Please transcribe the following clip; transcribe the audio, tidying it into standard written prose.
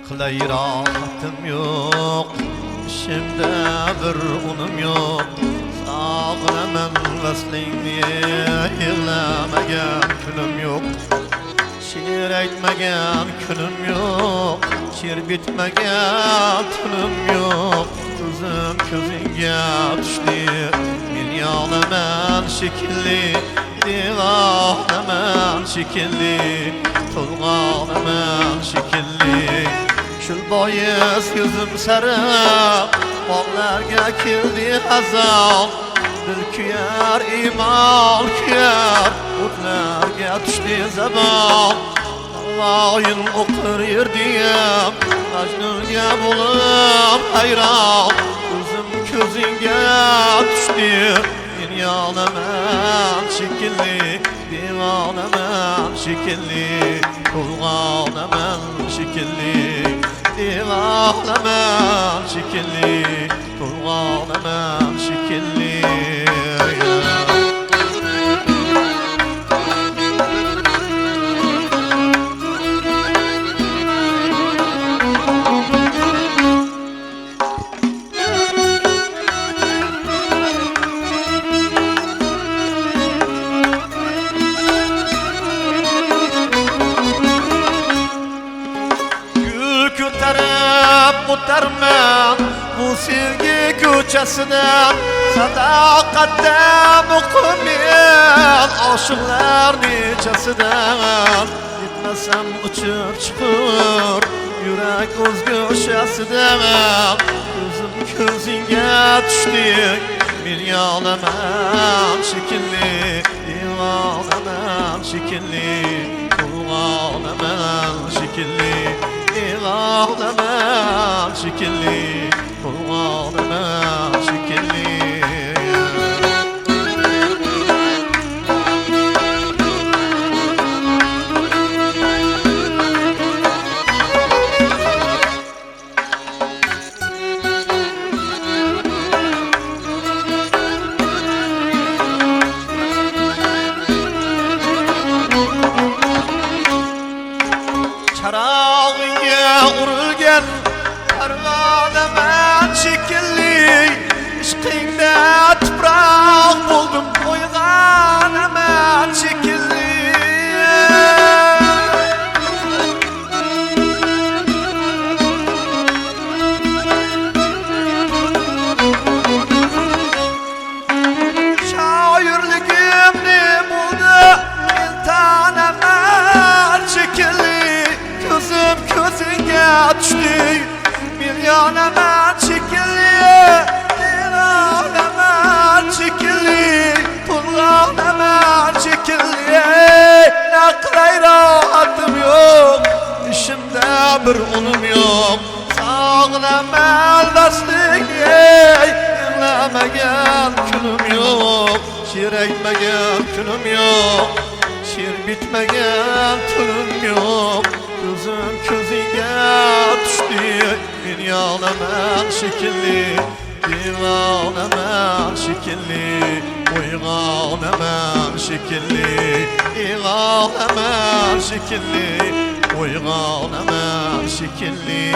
Qilay rahatim yo'q, ishimda bir unum yo'q. Sog'inaman vaslingni, yig'lamagan kunim yo'q. She'r aytmagan kunim yo'q, she'r bitmagan tunim yo'q. Ko'zim ko'zingga tushdi, men yog'laman shekilli, devonaman shekilli, to'lg'onaman shekilli. Shul bois ko'zim sari bog'larga keldi hazon. Dil kuyar, iymon kuyar, o'tlarga tushdi zabon. Allohin o'qir yerdiyam, Majnunga bo'lib hayron. Ko'zim ko'zingga tushdi, men yog'laman shekilli, devonaman shekilli, to'lg'onaman shekilli, devonaman shekilli, to'lg'onaman shekilli. O'tarman bu sevgi ko'chasidan, sadoqatda muqimmen oshiqlar nechasidan. Yetmasam uchur chiqur yurak o'zgo'shasidan. Ko'zim ko'zingga tushdi, men yog'laman shekilli, devonaman shekilli, to'lg'onaman shekilli, devonaman shekilli, to'lg'onaman shekilli. Charog'ingga urilgan parvonaman shekilli, ishqingda tuproq bo'ldim, uyg'onaman shekilli. Shoirligim ne bo'ldi, men tanaman shekilli. Ko'zim ko'zingga tushdi, men yonaman shekilli, devonaman shekilli, to'lg'onaman shekilli. Naqlay rohatim yo'q, ishimda bir unum yo'q. Sog'inaman vaslingni, yig'lamagan kunim yo'q. She'r aytmagan kunim yo'q, she'r bitmagan tunim yo'q. Ko'zim ko'zingga tushdi, men yog'laman shekilli, devonaman shekilli, uyg'onaman shekilli, devonaman shekilli, uyg'onaman shekilli.